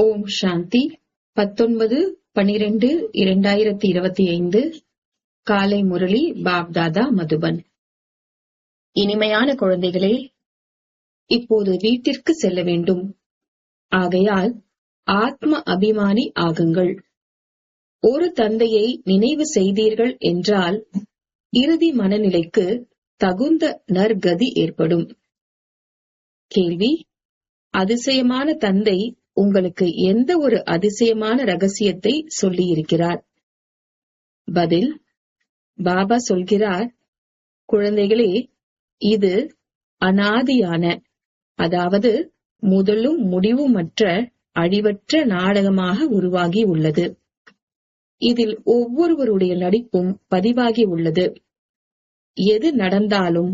ஓம் சாந்தி. 19/12/2025 காலை முரளி பாப்தாதா மதுபன். இனிமையான குழந்தைகளே, இப்போது வீட்டிற்கு செல்ல வேண்டும். ஆகையால் ஆத்ம அபிமானி ஆகுங்கள். ஒரு தந்தையை நினைவு செய்தீர்கள் என்றால் இறுதி மனநிலைக்கு தகுந்த நற்கதி ஏற்படும். கேள்வி: அதிசயமான தந்தை உங்களுக்கு எந்த ஒரு அதிசயமான ரகசியத்தை சொல்லியிருக்கிறார்? பதில்: பாபா சொல்கிறார், குழந்தைகளே, இது அனாதியான, அதாவது முதலும் முடிவுமற்ற அழிவற்ற நாடகமாக உருவாகி உள்ளது. இதில் ஒவ்வொருவருடைய நடிப்பும் பதிவாகி உள்ளது. எது நடந்தாலும்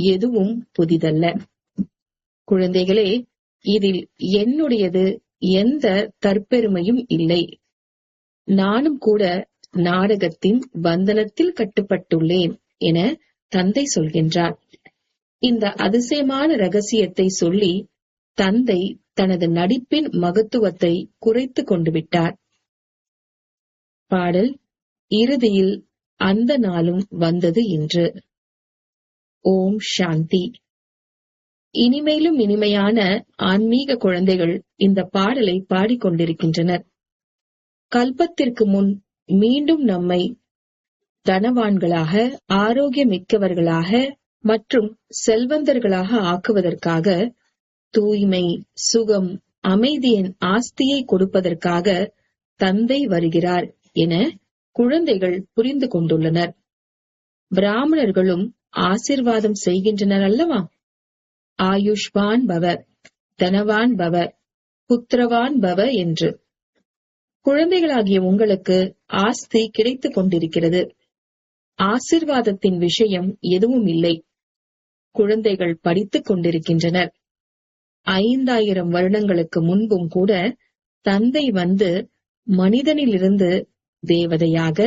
எதுவும் புதிதல்ல. குழந்தைகளே, இதில் என்னுடையது எந்த தற்பெருமையும் இல்லை. நானும் கூட நாடகத்தின் பந்தனத்தில் கட்டுப்பட்டுள்ளேன் என தந்தை சொல்கின்றார். இந்த அதிசயமான ரகசியத்தை சொல்லி தந்தை தனது நடிப்பின் மகத்துவத்தை குறைத்து கொண்டு விட்டார். பாடல்: இறுதியில் அந்த நாளும் வந்தது இன்று. ஓம் சாந்தி. இனிமையிலும் இனிமையான ஆன்மீக குழந்தைகள் இந்த பாடலை பாடிக்கொண்டிருக்கின்றனர். கல்பத்திற்கு முன் மீண்டும் நம்மை தனவான்களாக, ஆரோக்கியமிக்கவர்களாக மற்றும் செல்வந்தர்களாக ஆக்குவதற்காக, தூய்மை, சுகம், அமைதியின் ஆஸ்தியை கொடுப்பதற்காக தந்தை வருகிறார் என குழந்தைகள் புரிந்து கொண்டுள்ளனர். பிராமணர்களும் ஆசிர்வாதம் செய்கின்றனர் அல்லவா? ஆயுஷ்வான் பவ, தனவான் பவ, புத்திரவான் பவ என்று. குழந்தைகளாகிய உங்களுக்கு ஆஸ்தி கிடைத்துக் கொண்டிருக்கிறது. ஆசிர்வாதத்தின் விஷயம் எதுவும் இல்லை. குழந்தைகள் படித்துக் கொண்டிருக்கின்றனர். 5000 வருடங்களுக்கு முன்பும் கூட தந்தை வந்து மனிதனிலிருந்து தேவதையாக,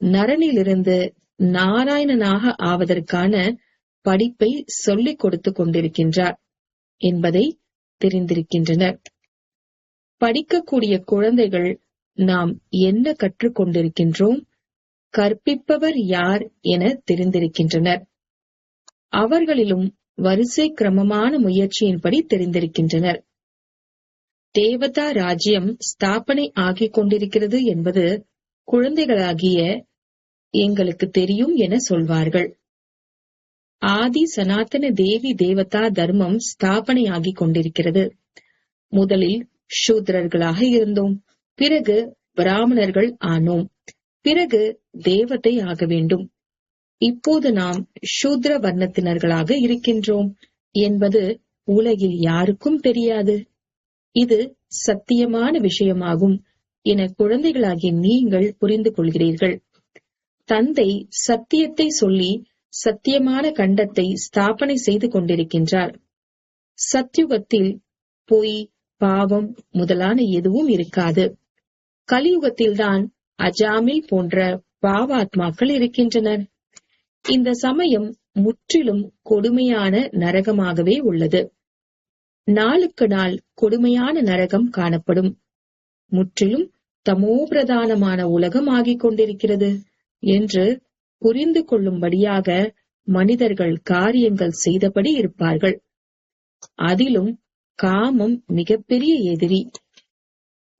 நரனிலிருந்து நாராயணனாக ஆவதற்கான படிப்பை சொல்லிக் கொடுத்துக் கொண்டிருக்கின்றார் என்பதை தெரிந்திருக்கின்றனர். படிக்கக்கூடிய குழந்தைகள் நாம் என்ன கற்றுக் கொண்டிருக்கின்றோம், கற்பிப்பவர் யார் என தெரிந்திருக்கின்றனர். அவர்களிலும் வரிசை கிரமமான முயற்சியின்படி தெரிந்திருக்கின்றனர். தேவதா ராஜ்யம் ஸ்தாபனை ஆகிக் கொண்டிருக்கிறது என்பது குழந்தைகளாகிய எங்களுக்கு தெரியும் என சொல்வார்கள். ஆதி சனாதன தேவி தேவதா தர்மம் ஸ்தாபனை ஆகிக் கொண்டிருக்கிறது. முதலில் சூத்ரர்களாக இருந்தோம், பிறகு பிராமணர்கள் ஆனோம், பிறகு தேவதை ஆக வேண்டும். இப்போது நாம் சூத்ர வர்ணத்தினர்களாக இருக்கின்றோம் என்பது உலகில் யாருக்கும் தெரியாது. இது சத்தியமான விஷயமாகும் என குழந்தைகளாகிய நீங்கள் புரிந்து கொள்கிறீர்கள். தந்தை சத்தியத்தை சொல்லி சத்தியமான கண்டத்தை ஸ்தாபனை செய்து கொண்டிருக்கின்றார். சத்யுகத்தில் பொய், பாவம் முதலான எதுவும் இருக்காது. கலியுகத்தில்தான் அஜாமில் போன்ற பாவாத்மாக்கள் இருக்கின்றனர். இந்த சமயம் முற்றிலும் கொடுமையான நரகமாகவே உள்ளது. நாளுக்கு நாள் கொடுமையான நரகம் காணப்படும். முற்றிலும் தமோபிரதானமான உலகம் ஆகிக் கொண்டிருக்கிறது என்று புரிந்து கொள்ளும்படியாக மனிதர்கள் காரியங்கள் செய்தபடி இருப்பார்கள். அதிலும் காமம் மிகப்பெரிய எதிரி.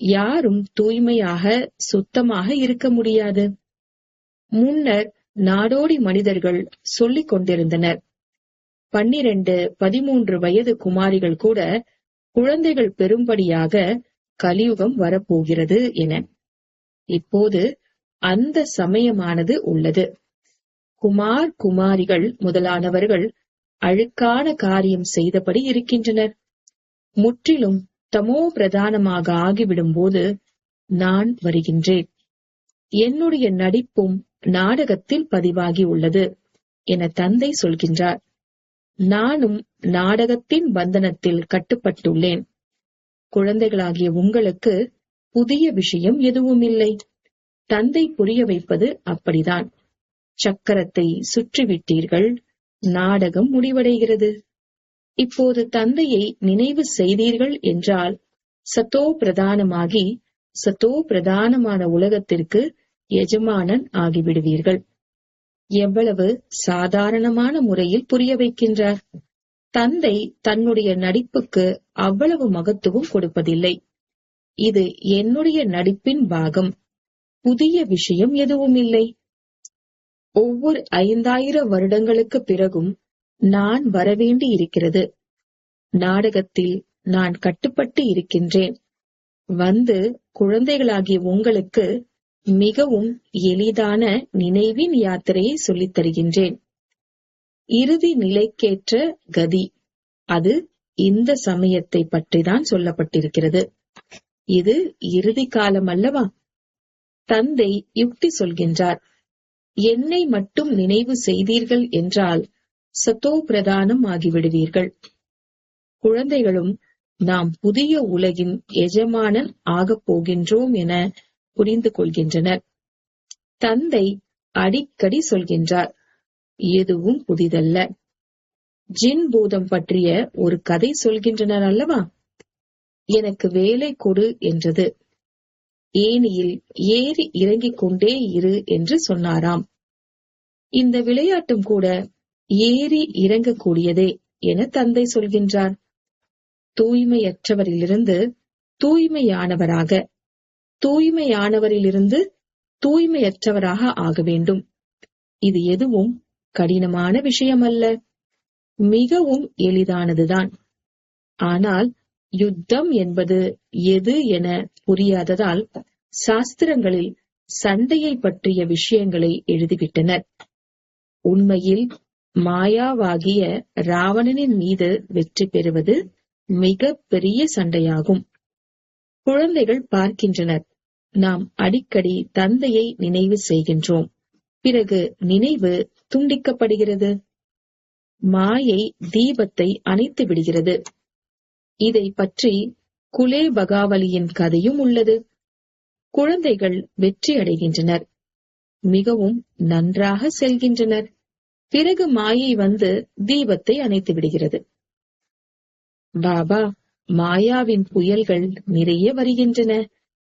யாரும் தூய்மையாக, சுத்தமாக இருக்க முடியாது. முன்னர் நாடோடி மனிதர்கள் சொல்லிக் கொண்டிருந்தனர், 12, 13 வயது குமாரிகள் கூட குழந்தைகள் பெறும்படியாக கலியுகம் வரப்போகிறது என. இப்போது அந்த சமயமானது உள்ளது. குமார், குமாரிகள் முதலானவர்கள் அழுக்கான காரியம் செய்தபடி இருக்கின்றனர். முற்றிலும் தமோ பிரதானமாக ஆகிவிடும் போது நான் வருகின்றேன். என்னுடைய நடிப்பும் நாடகத்தில் பதிவாகி உள்ளது என தந்தை சொல்கின்றார். நானும் நாடகத்தின் பந்தனத்தில் கட்டுப்பட்டுள்ளேன். குழந்தைகளாகிய உங்களுக்கு புதிய விஷயம் எதுவும் இல்லை. தந்தை புரிய வைப்பது அப்படிதான். சக்கரத்தை சுற்றிவிட்டீர்கள், நாடகம் முடிவடைகிறது. இப்போது தந்தையை நினைவு செய்தீர்கள் என்றால் சத்தோ பிரதானமாகி சத்தோ பிரதானமான உலகத்திற்கு எஜமானன் ஆகிவிடுவீர்கள். எவ்வளவு சாதாரணமான முறையில் புரிய வைக்கின்றார். தந்தை தன்னுடைய நடிப்புக்கு அவ்வளவு மகத்துவம் கொடுப்பதில்லை. இது என்னுடைய நடிப்பின் பாகம், புதிய விஷயம் எதுவும் இல்லை. ஒவ்வொரு 5000 வருடங்களுக்கு பிறகும் நான் வரவேண்டி இருக்கிறது. நாடகத்தில் நான் கட்டுப்பட்டு இருக்கின்றேன். வந்து குழந்தைகளாகிய உங்களுக்கு மிகவும் எளிதான நினைவின் யாத்திரையை சொல்லித் தருகின்றேன். இறுதி நிலைக்கேற்ற கதி, அது இந்த சமயத்தை பற்றிதான் சொல்லப்பட்டிருக்கிறது. இது இறுதி காலம் அல்லவா? தந்தை யுக்தி சொல்கின்றார். என்னை மட்டும் நினைவு செய்தீர்கள் என்றால் சத்தோ பிரதானம் ஆகிவிடுவீர்கள். குழந்தைகளும் நாம் புதிய உலகின் எஜமானன் ஆகப் போகின்றோம் என புரிந்து கொள்கின்றனர். தந்தை அடிக்கடி சொல்கின்றார், எதுவும் புதிதல்ல. ஜின் பூதம் பற்றிய ஒரு கதை சொல்கின்றனர் அல்லவா? எனக்கு வேலை கொடு என்றது. ஏணியில் ஏறி இறங்கிக் கொண்டே இரு என்று சொன்னாராம். இந்த விளையாட்டும் கூட ஏறி இறங்கக்கூடியதே என தந்தை சொல்கின்றார். தூய்மையற்றவரிலிருந்து தூய்மையானவராக, தூய்மையானவரிலிருந்து தூய்மையற்றவராக ஆக வேண்டும். இது எதுவும் கடினமான விஷயம் அல்ல, மிகவும் எளிதானதுதான். ஆனால் யுத்தம் என்பது எது என புரியாததால் சாஸ்திரங்களில் சண்டையை பற்றிய விஷயங்களை எழுதிவிட்டனர். உண்மையில் மாயாவாகிய ராவணனின் மீது வெற்றி பெறுவது மிக பெரிய சண்டையாகும். குழந்தைகள் பார்க்கின்றனர், நாம் அடிக்கடி தந்தையை நினைவு செய்கின்றோம். பிறகு நினைவு துண்டிக்கப்படுகிறது. மாயை தீபத்தை அணைத்து விடுகிறது. இதை பற்றி குலே பகாவலியின் கதையும் உள்ளது. குழந்தைகள் வெற்றி அடைகின்றனர், மிகவும் நன்றாக செல்கின்றனர். பிறகு மாயை வந்து தீபத்தை அணைத்து விடுகிறது. பாபா, மாயாவின் புயல்கள் நிறைய வருகின்றன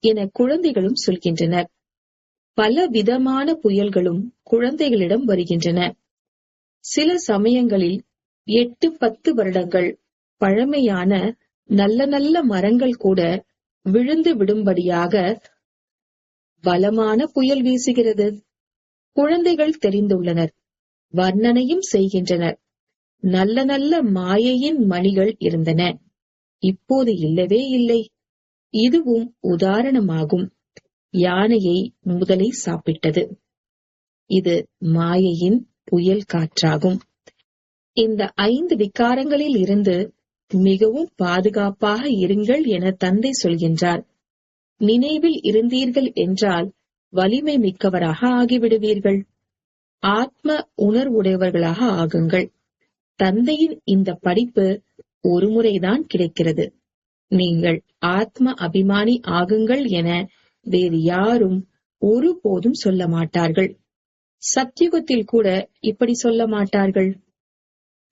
என குழந்தைகளும் சொல்கின்றனர். பல விதமான புயல்களும் குழந்தைகளிடம் வருகின்றன. சில சமயங்களில் 8-10 வருடங்கள் பழமையான நல்ல நல்ல மரங்கள் கூட விழுந்து விடும்படியாக பலமான புயல் வீசுகிறது. குழந்தைகள் தெரிந்துள்ளனர், வர்ணனையும் செய்கின்றனர். நல்ல நல்ல மாயையின் மணிகள் இருந்தன, இப்போது இல்லவே இல்லை. இதுவும் உதாரணமாகும். யானையை முதலை சாப்பிட்டது. இது மாயையின் புயல் காற்றாகும். இந்த 5 விகாரங்களில் இருந்து மிகவும் பாதுகாப்பாக இருங்கள் என தந்தை சொல்கின்றார். நினைவில் இருந்தீர்கள் என்றால் வலிமை மிக்கவராக ஆகிவிடுவீர்கள். ஆத்ம உணர்வுடையவர்களாக ஆகுங்கள். தந்தையின் இந்த படிப்பு ஒரு முறைதான் கிடைக்கிறது. நீங்கள் ஆத்ம அபிமானி ஆகுங்கள் என வேறு யாரும் ஒருபோதும் சொல்ல மாட்டார்கள். சத்யுகத்தில் கூட இப்படி சொல்ல மாட்டார்கள்.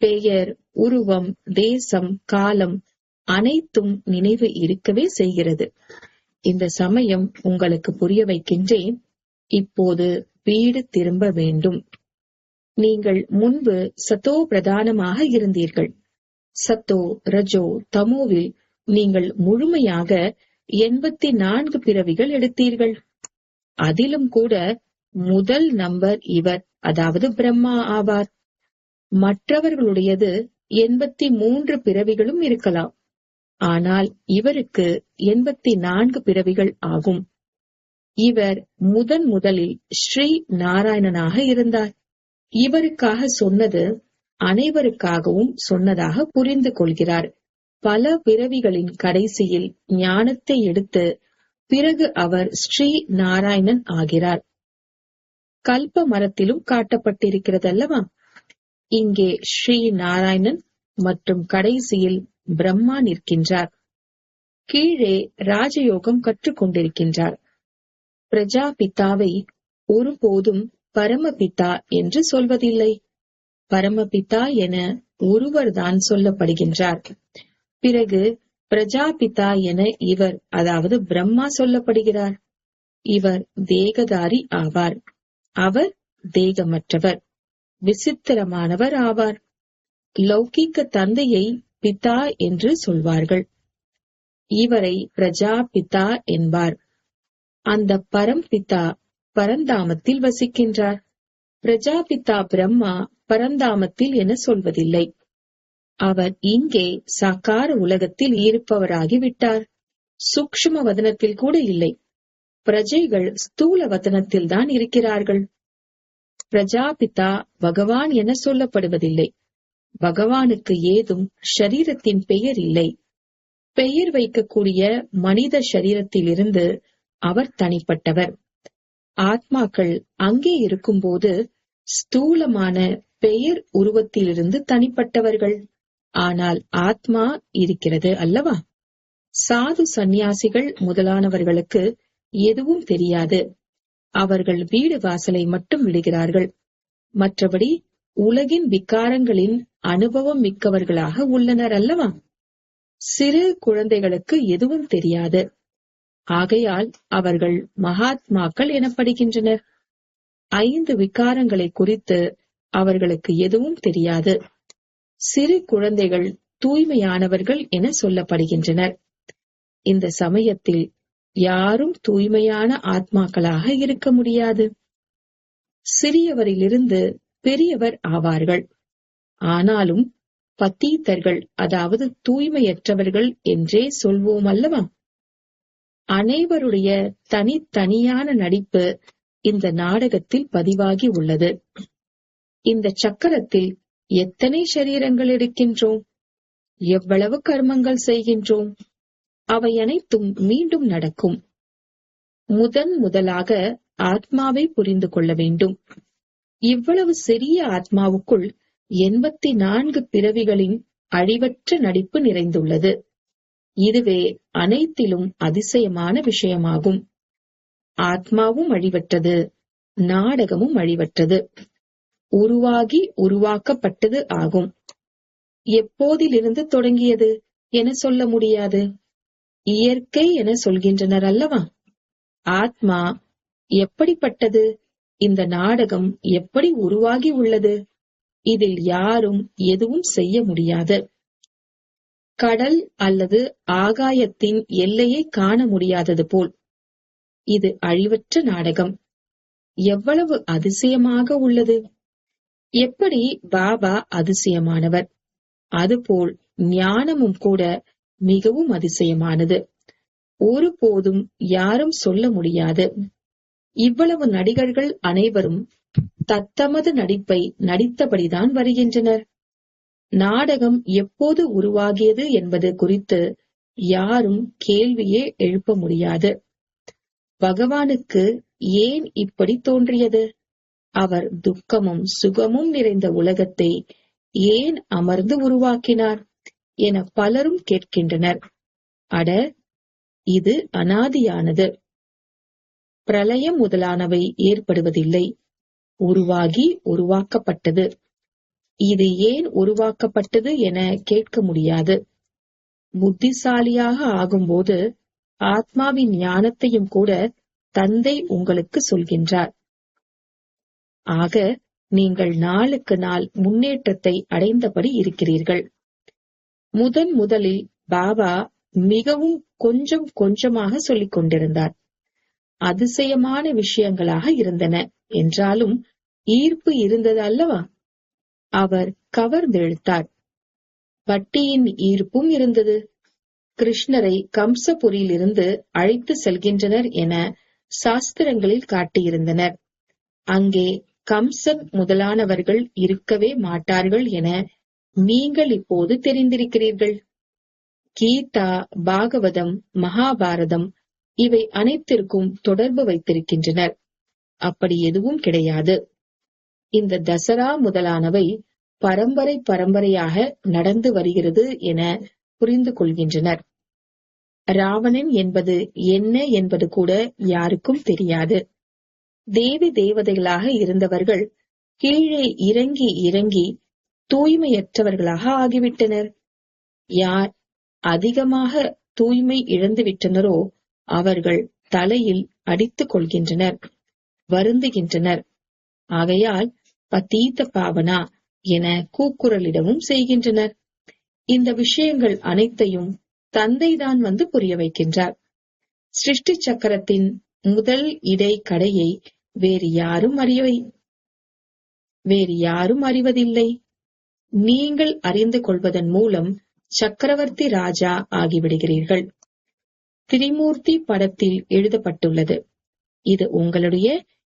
பெயர், உருவம், தேசம், காலம் அனைத்தும் நினைவு இருக்கவே செய்கிறது. இந்த சமயம் உங்களுக்கு புரிய வைக்கின்றேன். இப்போது வீடு திரும்ப வேண்டும். நீங்கள் முன்பு சத்தோ பிரதானமாக இருந்தீர்கள். சத்தோ, ரஜோ, தமோவில் நீங்கள் முழுமையாக 84 பிறவிகள் எடுத்தீர்கள். அதிலும் கூட முதல் நம்பர் இவர், அதாவது பிரம்மா ஆவார். மற்றவர்களுடையது 83 பிறவிகளும் இருக்கலாம். ஆனால் இவருக்கு 84 பிறவிகள் ஆகும். இவர் முதலில் ஸ்ரீ நாராயணனாக இருந்தார். இவருக்காக சொன்னது அனைவருக்காகவும் சொன்னதாக புரிந்து கொள்கிறார். பல பிறவிகளின் கடைசியில் ஞானத்தை எடுத்து பிறகு அவர் ஸ்ரீ நாராயணன் ஆகிறார். கல்ப மரத்திலும் காட்டப்பட்டிருக்கிறது அல்லவா? இங்கே ஸ்ரீ நாராயணன் மற்றும் கடைசியில் பிரம்மா நிற்கின்றார். கீழே ராஜயோகம் கற்றுக்கொண்டிருக்கின்றார். பிரஜாபிதாவை ஒருபோதும் பரமபிதா என்று சொல்வதில்லை. பரமபிதா என ஒருவர்தான் சொல்லப்படுகின்றார். பிறகு பிரஜாபிதா என இவர், அதாவது பிரம்மா சொல்லப்படுகிறார். இவர் தேகதாரி ஆவார். அவர் தேகமற்றவர், விசித்திரமானவர் ஆவார். லௌகிக்க தந்தையை பிதா என்று சொல்வார்கள். இவரை பிரஜாபிதா என்பார். அந்த பரம்பிதா பரந்தாமத்தில் வசிக்கின்றார். பிரஜாபிதா பிரம்மா பரந்தாமத்தில் என சொல்வதில்லை. அவர் இங்கே சாக்கார உலகத்தில் இருப்பவராகிவிட்டார். சூக்ஷ்ம வதனத்தில் கூட இல்லை. பிரஜைகள் ஸ்தூல வதனத்தில் தான் இருக்கிறார்கள். பிரஜாபிதா பகவான் என சொல்லப்படுவதில்லை. பகவானுக்கு ஏதும் ஷரீரத்தின் பெயர் இல்லை. பெயர் வைக்கக்கூடிய மனித ஷரீரத்திலிருந்து அவர் தனிப்பட்டவர். ஆத்மாக்கள் அங்கே இருக்கும்போது ஸ்தூலமான பெயர் உருவத்திலிருந்து தனிப்பட்டவர்கள். ஆனால் ஆத்மா இருக்கிறது அல்லவா? சாது சந்நியாசிகள் முதலானவர்களுக்கு எதுவும் தெரியாது. அவர்கள் வீடு வாசலை மட்டும் விடுகிறார்கள். மற்றபடி உலகின் விகாரங்களின் அனுபவம் மிக்கவர்களாக உள்ளனர் அல்லவா? சிறு குழந்தைகளுக்கு எதுவும் தெரியாது. ஆகையால் அவர்கள் மகாத்மாக்கள் எனப்படுகின்றனர். 5 விகாரங்களை குறித்து அவர்களுக்கு எதுவும் தெரியாது. சிறு குழந்தைகள் தூய்மையானவர்கள் என சொல்லப்படுகின்றனர். இந்த சமயத்தில் யாரும் தூய்மையான ஆத்மாக்களாக இருக்க முடியாது. சிறியவரிலிருந்து பெரியவர் ஆவார்கள். ஆனாலும் பத்தீத்தர்கள், அதாவது தூய்மையற்றவர்கள் என்றே சொல்வோம் அல்லவா? அனைவருடைய தனித்தனியான நடிப்பு இந்த நாடகத்தில் பதிவாகி உள்ளது. இந்த சக்கரத்தில் எத்தனை சரீரங்கள் எடுக்கின்றோம், எவ்வளவு கர்மங்கள் செய்கின்றோம், அவை அனைத்தும் மீண்டும் நடக்கும். முதலாக ஆத்மாவை புரிந்து கொள்ள வேண்டும். இவ்வளவு சிறிய ஆத்மாவுக்குள் 84 பிறவிகளின் அழிவற்ற நடிப்பு நிறைந்துள்ளது. இதுவே அனைத்திலும் அதிசயமான விஷயமாகும். ஆத்மாவும் அழிவற்றது, நாடகமும் அழிவற்றது, உருவாகி உருவாக்கப்பட்டது ஆகும். எப்போதிலிருந்து தொடங்கியது என சொல்ல முடியாது. இயற்கை என சொல்கின்றனர் அல்லவா? ஆத்மா எப்படிப்பட்டது? இந்த நாடகம் எப்படி உருவாகி உள்ளது? இதில் யாரும் எதுவும் செய்ய முடியாது. கடல் அல்லது ஆகாயத்தின் எல்லையை காண முடியாதது போல் இது அழிவற்ற நாடகம். எவ்வளவு அதிசயமாக உள்ளது! எப்படி பாபா அதிசயமானவர், அதுபோல் ஞானமும் கூட மிகவும் அதிசயமானது. ஒருபோதும் யாரும் சொல்ல முடியாது. இவ்வளவு நடிகர்கள் அனைவரும் தத்தமது நடிப்பை நடித்தபடிதான் வருகின்றனர். நாடகம் எப்போது உருவாகியது என்பது குறித்து யாரும் கேள்வியே எழுப்ப முடியாது. பகவானுக்கு ஏன் இப்படி தோன்றியது? அவர் துக்கமும் சுகமும் நிறைந்த உலகத்தை ஏன் அமர்ந்து உருவாக்கினார் என பலரும் கேட்கின்றனர். அட, இது அனாதியானது. பிரளயம் முதலானவை ஏற்படுவதில்லை. உருவாகி உருவாக்கப்பட்டது. இது ஏன் உருவாக்கப்பட்டது என கேட்க முடியாது. புத்திசாலியாக ஆகும்போது ஆத்மாவின் ஞானத்தையும் கூட தந்தை உங்களுக்கு சொல்கின்றார். ஆக நீங்கள் நாளுக்கு நாள் முன்னேற்றத்தை அடைந்தபடி இருக்கிறீர்கள். முதலில் பாபா மிகவும் கொஞ்சம் கொஞ்சமாக சொல்லிக் கொண்டிருந்தார். அதிசயமான விஷயங்களாக இருந்தன என்றாலும் ஈர்ப்பு இருந்தது அல்லவா? அவர் கவர்ந்தெழுத்தார். பட்டியின் ஈர்ப்பும் இருந்தது. கிருஷ்ணரை கம்சபுரியிலிருந்து அழைத்து செல்கின்றனர் என சாஸ்திரங்களில் காட்டியிருந்தனர். அங்கே கம்சன் முதலானவர்கள் இருக்கவே மாட்டார்கள் என நீங்கள் இப்போது தெரிந்திருக்கிறீர்கள். கீதா, பாகவதம், மகாபாரதம் இவை அனைத்திற்கும் தொடர்பு வைத்திருக்கின்றனர். அப்படி எதுவும் கிடையாது. இந்த தசரா முதலானவை பரம்பரையாக நடந்து வருகிறது என புரிந்து கொள்கின்றனர். ராவணன் என்பது என்ன என்பது கூட யாருக்கும் தெரியாது. தேவி தேவதைகளாக இருந்தவர்கள் கீழே இறங்கி இறங்கி தூய்மையற்றவர்களாக ஆகிவிட்டனர். யார் அதிகமாக தூய்மை இழந்துவிட்டனரோ அவர்கள் தலையில் அடித்துக் கொள்கின்றனர், வருந்துகின்றனர். ஆகையால் பதீத பாவனா என கூக்குரலிடவும் செய்கின்றனர். இந்த விஷயங்கள் அனைத்தையும் தந்தைதான் வந்து புரிய வைக்கின்றார். சிருஷ்டி சக்கரத்தின் முதல் இடை கடையை வேறு யாரும் அறிவதில்லை. நீங்கள் அறிந்து கொள்வதன் மூலம் சக்கரவர்த்தி ராஜா ஆகிவிடுகிறீர்கள். திரிமூர்த்தி படத்தில் எழுதப்பட்டுள்ளது. இது உங்களுடைய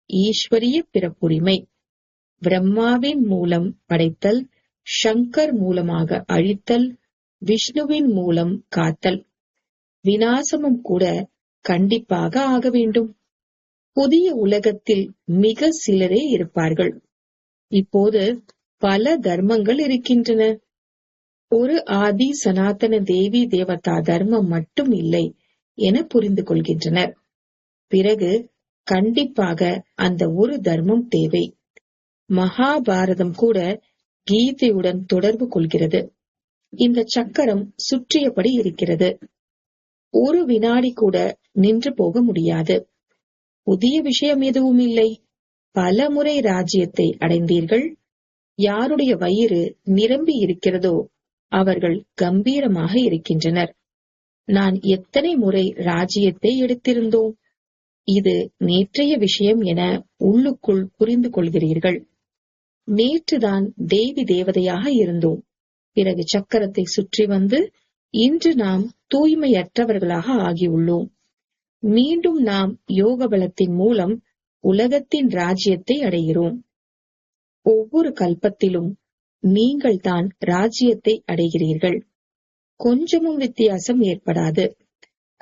ஈஸ்வரிய பிறப்புரிமை. பிரம்மாவின் மூலம் படைத்தல், சங்கர் மூலமாக அழித்தல், விஷ்ணுவின் மூலம் காத்தல். விநாசமும் கூட கண்டிப்பாக ஆக வேண்டும். புதிய உலகத்தில் மிக சிலரே இருப்பார்கள். இப்போது பல தர்மங்கள் இருக்கின்றன. ஒரு ஆதி சனாதன தேவி தேவதா தர்மம் மட்டும் இல்லை என புரிந்து கொள்கின்றனர். பிறகு கண்டிப்பாக அந்த ஒரு தர்மம் தேவை. மகாபாரதம் கூட கீதையுடன் தொடர்பு கொள்கிறது. இந்த சக்கரம் சுற்றியபடி இருக்கிறது. ஒரு வினாடி கூட நின்று போக முடியாது. புதிய விஷயம் எதுவும் இல்லை. பல முறை ராஜ்யத்தை அடைந்தீர்கள். யாருடைய வயிறு நிரம்பி இருக்கிறதோ அவர்கள் கம்பீரமாக இருக்கின்றனர். நான் எத்தனை முறை ராஜ்யத்தை எடுத்திருந்தோம், இது நேற்றைய விஷயம் என உள்ளுக்குள் புரிந்து கொள்கிறீர்கள். நேற்றுதான் தேவி தேவதையாக இருந்தோம். பிறகு சக்கரத்தை சுற்றி வந்து இன்று நாம் தூய்மையற்றவர்களாக ஆகியுள்ளோம். மீண்டும் நாம் யோக பலத்தின் மூலம் உலகத்தின் ராஜ்யத்தை அடைகிறோம். ஒவ்வொரு கல்பத்திலும் நீங்கள் தான் ராஜ்யத்தை அடைகிறீர்கள். கொஞ்சமும் வித்தியாசம் ஏற்படாது.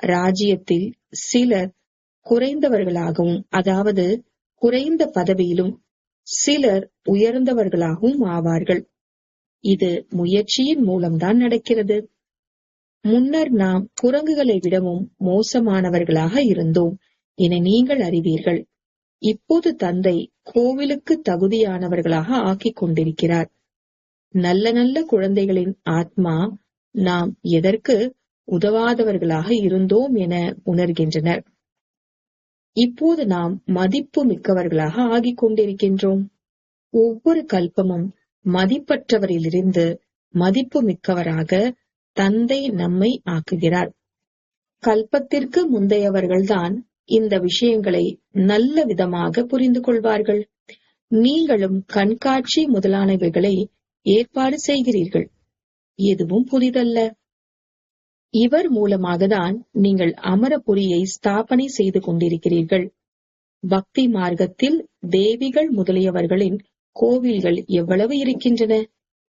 ராஜ்யத்தில் சிலர் குறைந்தவர்களாகவும், அதாவது குறைந்த பதவியிலும், சிலர் உயர்ந்தவர்களாகவும் ஆவார்கள். இது முயற்சியின் மூலம்தான் நடக்கிறது. முன்னர் நாம் குரங்குகளை விடவும் மோசமானவர்களாக இருந்தோம் என நீங்கள் அறிவீர்கள். இப்போது தந்தை கோவிலுக்கு தகுதியானவர்களாக ஆக்கிக் கொண்டிருக்கிறார். நல்ல நல்ல குழந்தைகளின் ஆத்மா நாம் எதற்கு உதவாதவர்களாக இருந்தோம் என உணர்கின்றனர். இப்போது நாம் மதிப்பு மிக்கவர்களாக ஆகிக் கொண்டிருக்கின்றோம். ஒவ்வொரு கல்பமும் மதிப்பற்றவரிலிருந்து மதிப்பு மிக்கவராக தந்தை நம்மை ஆக்குகிறார். கல்பத்திற்கு முந்தையவர்கள்தான் இந்த விஷயங்களை நல்ல விதமாக புரிந்து கொள்வார்கள். நீங்களும் கண்காட்சி முதலானவைகளை ஏற்பாடு செய்கிறீர்கள். எதுவும் புதிதல்ல. இவர் மூலமாகத்தான் நீங்கள் அமரபுரியை ஸ்தாபனை செய்து கொண்டிருக்கிறீர்கள். பக்தி மார்க்கத்தில் தேவிகள் முதலியவர்களின் கோவில்கள் எவ்வளவு இருக்கின்றன.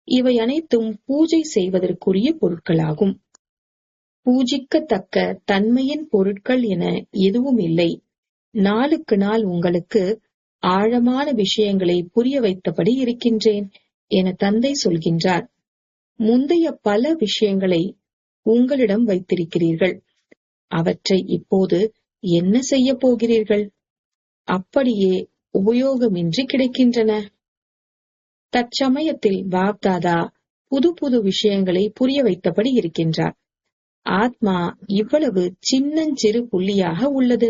இவை அனைத்தும் பூஜை செய்வதற்குரிய பொருட்களாகும். பூஜிக்கத்தக்க தன்மையின் பொருட்கள் என எதுவும் இல்லை. நாளுக்கு நாள் உங்களுக்கு ஆழமான விஷயங்களை புரிய வைத்தபடி இருக்கின்றேன் என தந்தை சொல்கின்றார். முந்தைய பல விஷயங்களை உங்களிடம் வைத்திருக்கிறீர்கள். அவற்றை இப்போது என்ன செய்ய போகிறீர்கள்? அப்படியே உபயோகமின்றி கிடைக்கின்றன. தற்சமயத்தில் பாப்தாதா புது புது விஷயங்களை புரிய வைத்தபடி இருக்கின்றார். ஆத்மா இவ்வளவு சின்னஞ்சிறு புள்ளியாக உள்ளது.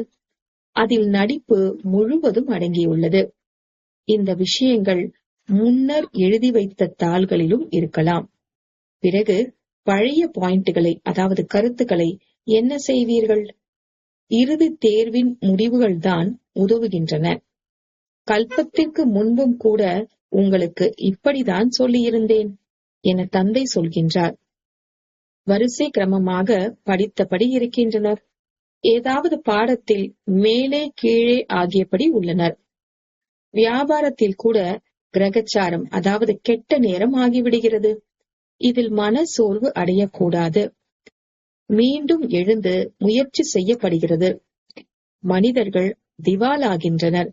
அதில் நடிப்பு முழுவதும் அடங்கியுள்ளது. இந்த விஷயங்கள் முன்னர் எழுதி வைத்த தாள்களிலும் இருக்கலாம். பிறகு பழைய பாயிண்டுகளை, அதாவது கருத்துக்களை என்ன செய்வீர்கள்? இறுதி தேர்வின் முடிவுகள்தான் உதவுகின்றன. கல்பத்திற்கு முன்பும் கூட உங்களுக்கு இப்படிதான் சொல்லியிருந்தேன் என தந்தை சொல்கின்றார். வரிசை கிரமமாக படித்தபடி இருக்கின்றனர். ஏதாவது பாடத்தில் மேலே கீழே ஆகியபடி உள்ளனர். வியாபாரத்தில் கூட கிரகச்சாரம், அதாவது கெட்ட நேரம் ஆகிவிடுகிறது. இதில் மன சோர்வு அடையக்கூடாது. மீண்டும் எழுந்து முயற்சி செய்யப்படுகிறது. மனிதர்கள் திவாலாகின்றனர்.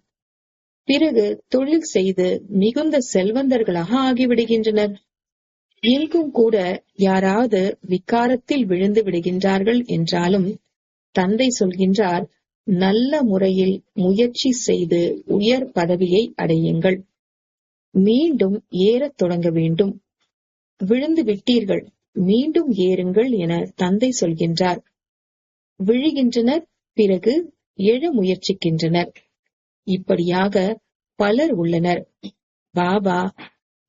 பிறகு தொழில் செய்து மிகுந்த செல்வந்தர்களாக ஆகிவிடுகின்றனர். எங்கும் கூட யாராவது விகாரத்தில் விழுந்து விடுகின்றார்கள் என்றாலும் தந்தை சொல்கின்றார், நல்ல முறையில் முயற்சி செய்து உயர் பதவியை அடையுங்கள். மீண்டும் ஏறத் தொடங்க வேண்டும். விழுந்து விட்டீர்கள், மீண்டும் ஏறுங்கள் என தந்தை சொல்கின்றார். விழுகின்றனர், பிறகு எழ முயற்சிக்கின்றனர். இப்படியாக பலர் உள்ளனர். பாபா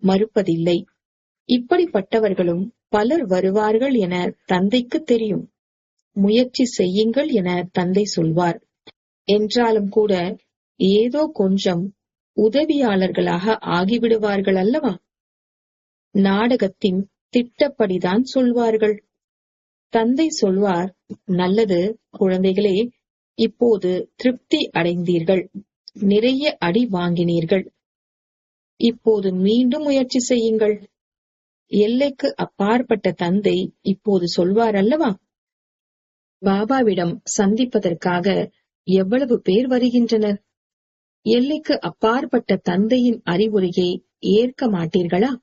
மறுப்பதில்லை. இப்படிப்பட்டவர்களும் பலர் வருவார்கள் என தந்தைக்கு தெரியும். முயற்சி செய்யுங்கள் என தந்தை சொல்வார். என்றாலும் கூட ஏதோ கொஞ்சம் உதவியாளர்களாக ஆகிவிடுவார்கள் அல்லவா? நாடகத்தின் திட்டப்படிதான் சொல்வார்கள். தந்தை சொல்வார், நல்லது குழந்தைகளே, இப்போது திருப்தி அடைந்தீர்கள், நிறைய அடி வாங்கினீர்கள். இப்போது மீண்டும் முயற்சி செய்யுங்கள். எல்லைக்கு அப்பாற்பட்ட தந்தை இப்போது சொல்வார் அல்லவா? பாபாவிடம் சந்திப்பதற்காக எவ்வளவு பேர் வருகின்றனர்? எல்லைக்கு அப்பாற்பட்ட தந்தையின் அறிவுரையை ஏற்க மாட்டீர்களா?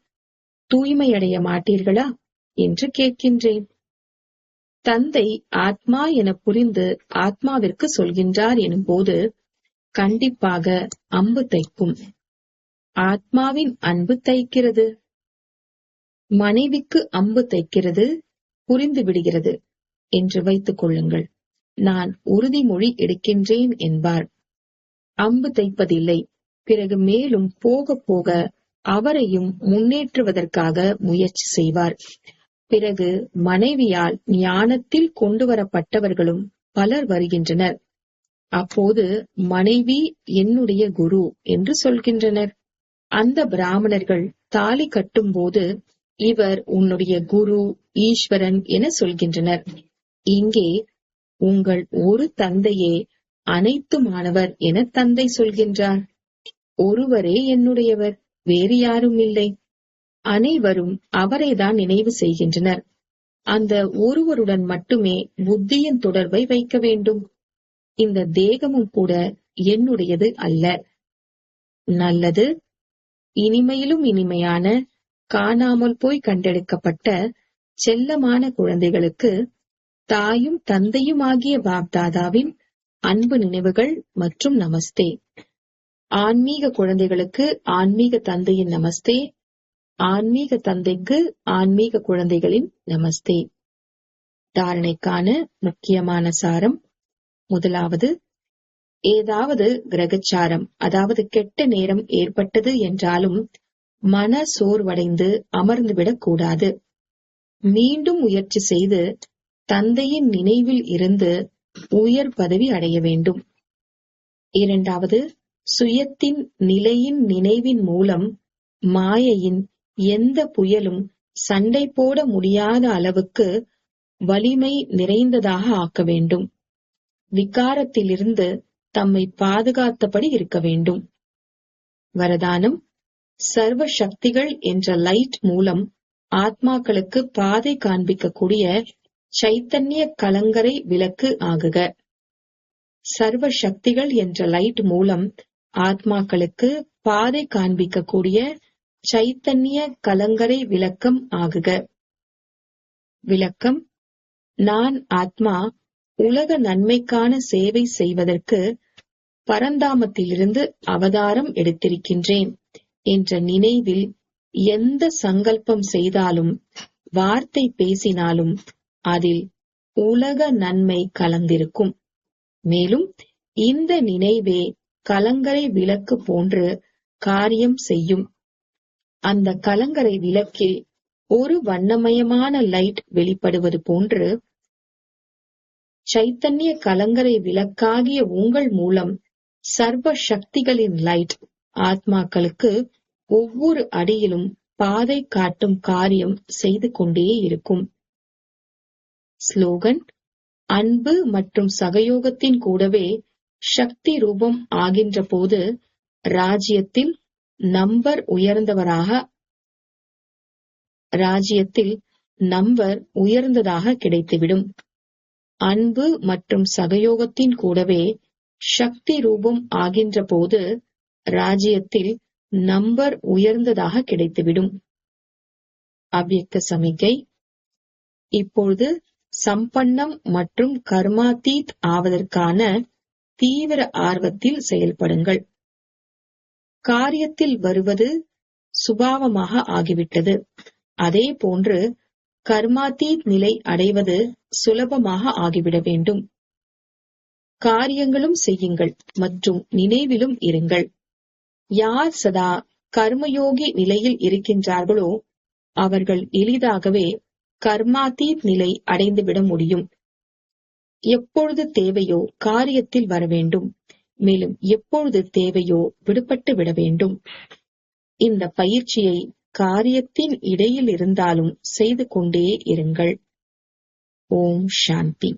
தூய்மையடைய மாட்டீர்களா என்று கேட்கின்றேன். தந்தை ஆத்மா என புரிந்து ஆத்மாவிற்கு சொல்கின்றார் எனும் போது கண்டிப்பாக அம்பு தைக்கும். ஆத்மாவின் அன்பு தைக்கிறது. மனைவிக்கு அம்பு தைக்கிறது, புரிந்து விடுகிறது என்று வைத்துக் கொள்ளுங்கள். நான் உறுதிமொழி எடுக்கின்றேன் என்பார். அம்பு தைப்பதில்லை. பிறகு மேலும் போக போக அவரையும் முன்னேற்றுவதற்காக முயற்சி செய்வார். பிறகு மனைவியால் ஞானத்தில் கொண்டு வரப்பட்டவர்களும் பலர் வருகின்றனர். அப்போது மனைவி என்னுடைய குரு என்று சொல்கின்றனர். அந்த பிராமணர்கள் தாலி கட்டும் போது இவர் உன்னுடைய குரு, ஈஸ்வரன் என சொல்கின்றனர். இங்கே உங்கள் ஒரு தந்தையே அனைத்துமானவர் என தந்தை சொல்கின்றார். ஒருவரே என்னுடையவர், வேறு யாரும் இல்லை. அனைவரும் அவரைதான் நினைவு செய்கின்றனர். அந்த ஒருவருடன் மட்டுமே புத்தியின் தொடர்பை வைக்க வேண்டும். இந்த தேகமும் கூட என்னுடையது அல்ல. நல்லது. இனிமையிலும் இனிமையான, காணாமல் போய் கண்டெடுக்கப்பட்ட செல்லமான குழந்தைகளுக்கு தாயும் தந்தையும் ஆகிய பாப்தாதாவின் அன்பு நினைவுகள் மற்றும் நமஸ்தே. ஆன்மீக குழந்தைகளுக்கு ஆன்மீக தந்தையின் நமஸ்தே. ஆன்மீக தந்தைக்கு ஆன்மீக குழந்தைகளின் நமஸ்தே. தாரணைக்கான முக்கியமான சாரம். முதலாவது, ஏதாவது கிரகச்சாரம் அதாவது கெட்ட நேரம் ஏற்பட்டது என்றாலும் மன சோர்வடைந்து அமர்ந்துவிடக் கூடாது. மீண்டும் முயற்சி செய்து தந்தையின் நினைவில் இருந்து உயர் பதவி அடைய வேண்டும். இரண்டாவது, சுயத்தின் நிலையின் நினைவின் மூலம் மாயையின் எந்த புயலும் சண்டை போட முடியாத அளவுக்கு வலிமை நிறைந்ததாக ஆக்க வேண்டும். விகாரத்திலிருந்து தம்மை பாதுகாத்தபடி இருக்க வேண்டும். வரதானம், சர்வ சக்திகள் என்ற லைட் மூலம் ஆத்மாக்களுக்கு பாதை காண்பிக்கக்கூடிய சைத்தன்ய கலங்கரை விளக்கு ஆகுக. சர்வ சக்திகள் என்ற லைட் மூலம் ஆத்மாக்களுக்கு பாதை காண்பிக்கக்கூடிய சைத்தன்ய கலங்கரை விளக்கம் ஆகுக. விளக்கம்: நான் ஆத்மா உலக நன்மைக்கான சேவை செய்வதற்கு பரந்தாமத்திலிருந்து அவதாரம் எடுத்திருக்கின்றேன் என்ற நினைவில் எந்த சங்கல்பம் செய்தாலும் வார்த்தை பேசினாலும் அதில் உலக நன்மை கலந்திருக்கும். மேலும் இந்த நினைவே கலங்கரை விளக்கு போன்று காரியம் செய்யும். அந்த கலங்கரை விளக்கில் ஒரு வண்ணமயமான லைட் வெளிப்படுவது போன்று சைத்தன்ய கலங்கரை விளக்காகிய உங்கள் மூலம் சர்வ சக்திகளின் லைட் ஆத்மாக்களுக்கு ஒவ்வொரு அடியிலும் பாதை காட்டும் காரியம் செய்து கொண்டே இருக்கும். ஸ்லோகன்: அன்பு மற்றும் சகயோகத்தின் கூடவே சக்தி ரூபம் ஆகின்ற போது ராஜ்யத்தில் நம்பர் உயர்ந்ததாக கிடைத்துவிடும். அன்பு மற்றும் சகயோகத்தின் கூடவே சக்தி ரூபம் ஆகின்ற போது ராஜ்யத்தில் நம்பர் உயர்ந்ததாக கிடைத்துவிடும். அவ்யக்த சமிக்கை: இப்பொழுது சம்பன்னம் மற்றும் கர்மாதீத் ஆவதற்கான தீவிர ஆர்வத்தில் செயல்படுங்கள். காரியத்தில் வருவது சுபாவமாக ஆகிவிட்டது. அதே போன்று கர்மாதீத் நிலை அடைவது சுலபமாக ஆகிவிட வேண்டும். காரியங்களும் செய்யுங்கள் மற்றும் நினைவிலும் இருங்கள். யார் சதா கர்மயோகி நிலையில் இருக்கின்றார்களோ அவர்கள் எளிதாகவே கர்மாதீத் நிலை அடைந்துவிட முடியும். எப்பொழுது தேவையோ காரியத்தில் வர வேண்டும், மேலும் எப்பொழுது தேவையோ விடுபட்டு விட வேண்டும். இந்த பயிற்சியை காரியத்தின் இடையில் இருந்தாலும் செய்து கொண்டே இருங்கள். ஓம் சாந்தி.